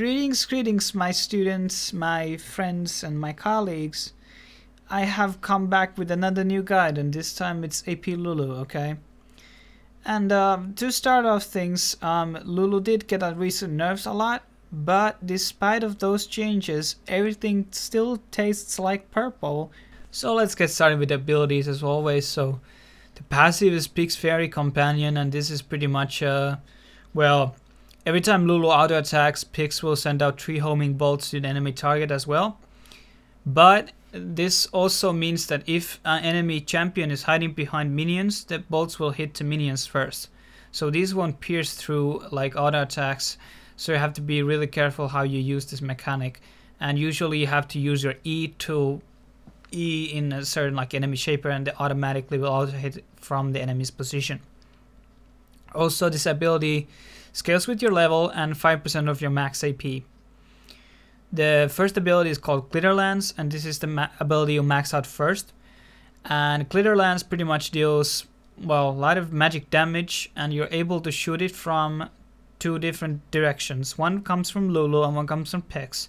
Greetings, my students, my friends, and my colleagues. I have come back with another new guide, and this time it's AP Lulu, okay? And to start off things, Lulu did get a recent nerfs a lot, but despite of those changes, everything still tastes like purple. So let's get started with the abilities as always. So the passive is Pig's Fairy Companion, and this is pretty much, well, every time Lulu auto attacks, Pix will send out 3 homing bolts to the enemy target as well. But this also means that if an enemy champion is hiding behind minions, the bolts will hit the minions first. So these won't pierce through like auto attacks, so you have to be really careful how you use this mechanic. And usually you have to use your E in a certain like enemy shaper, and they automatically will auto hit from the enemy's position. Also, this ability scales with your level and 5% of your max AP. The first ability is called Glitter Lance, and this is the ability you max out first. And Glitter Lance pretty much deals, well, a lot of magic damage, and you're able to shoot it from 2 different directions. One comes from Lulu and one comes from Pix.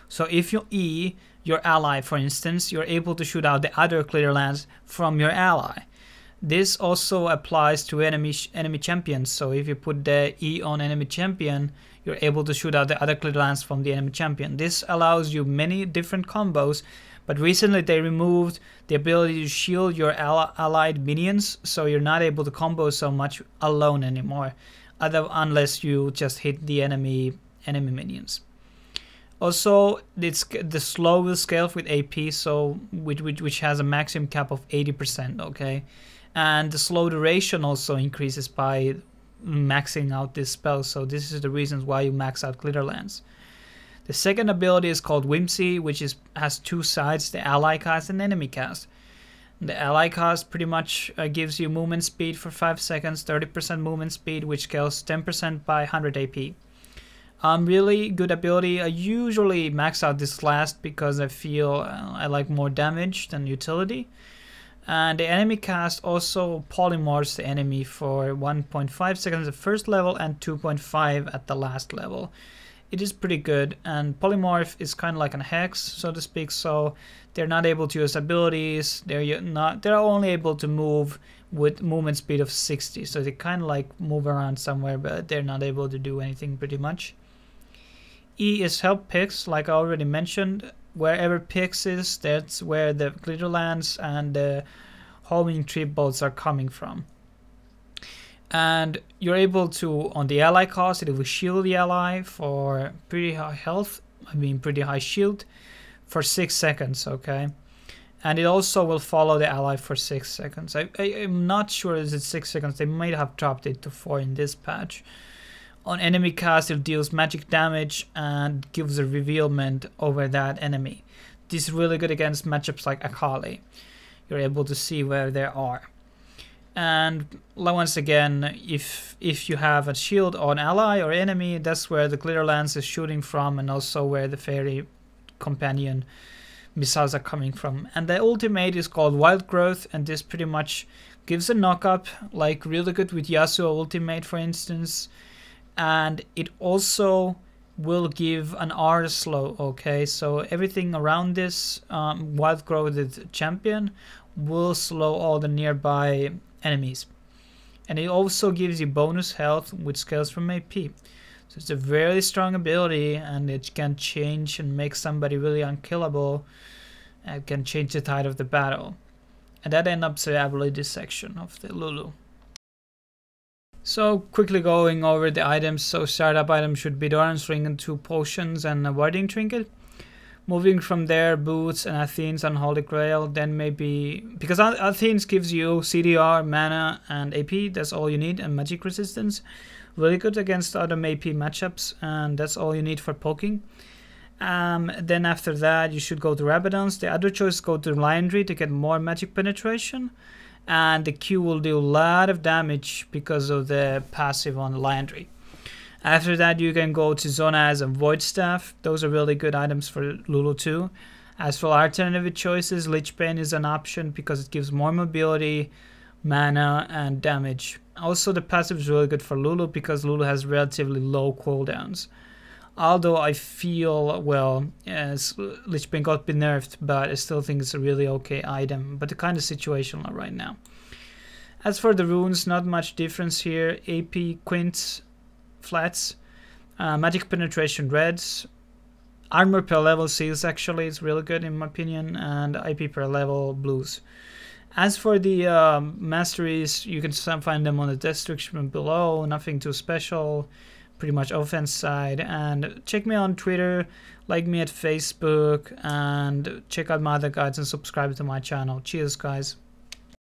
So if you E your ally, for instance, you're able to shoot out the other Glitter Lance from your ally. This also applies to enemy champions, so if you put the E on enemy champion, you're able to shoot out the other Glitter Lance from the enemy champion. This allows you many different combos, but recently they removed the ability to shield your allied minions, so you're not able to combo so much alone anymore, unless you just hit the enemy minions. Also, the slow will scale with AP, so which has a maximum cap of 80%, okay? And the slow duration also increases by maxing out this spell, so this is the reasons why you max out Glitter Lance. The second ability is called Whimsy, which has 2 sides, the ally cast and enemy cast. The ally cast pretty much gives you movement speed for 5 seconds, 30% movement speed, which scales 10% by 100 AP. Really good ability. I usually max out this last because I feel I like more damage than utility. And the enemy cast also polymorphs the enemy for 1.5 seconds at first level and 2.5 at the last level. It is pretty good, and polymorph is kind of like a hex, so to speak, so they're not able to use abilities. They're only able to move with movement speed of 60, so they kind of like move around somewhere, but they're not able to do anything pretty much. E is help Pix, like I already mentioned. Wherever Pix is, that's where the Glitter Lance and the homing trip bolts are coming from. And you're able to, on the ally cost, it will shield the ally for pretty high health, pretty high shield, for 6 seconds, okay? And it also will follow the ally for 6 seconds. I'm not sure is it 6 seconds, they might have dropped it to 4 in this patch. On enemy cast, it deals magic damage and gives a revealment over that enemy. This is really good against matchups like Akali. You're able to see where they are. And once again, if you have a shield on ally or enemy, that's where the Glitter Lance is shooting from, and also where the Fairy Companion missiles are coming from. And the ultimate is called Wild Growth, and this pretty much gives a knock-up, like really good with Yasuo ultimate, for instance. And it also will give an R slow, okay? So everything around this wild growth champion will slow all the nearby enemies. And it also gives you bonus health, which scales from AP. So it's a very strong ability, and it can change and make somebody really unkillable. It can change the tide of the battle. And that ends up the ability section of the Lulu. So quickly going over the items. So startup item should be the orange ring and 2 potions and a warding trinket. Moving from there, boots and Athene's Unholy Grail. Then maybe, because Athene's gives you CDR, mana and AP, that's all you need, and magic resistance. Really good against other AP matchups, and that's all you need for poking. Then after that you should go to Rabadon's. The other choice go to Liandry to get more magic penetration. And the Q will do a lot of damage because of the passive on the Liandry. After that you can go to Zonaz and Void Staff. Those are really good items for Lulu too. As for alternative choices, Lich Bane is an option because it gives more mobility, mana and damage. Also the passive is really good for Lulu because Lulu has relatively low cooldowns. Although I feel, well, as Lich Bane got been nerfed, but I still think it's a really okay item. But the kind of situation right now. As for the runes, not much difference here. AP Quints, flats, magic penetration reds, armor per level seals actually is really good in my opinion, and IP per level blues. As for the masteries, you can find them on the description below. Nothing too special. Pretty much offense side. And check me on Twitter, like me at Facebook, and check out my other guides and subscribe to my channel. Cheers, guys.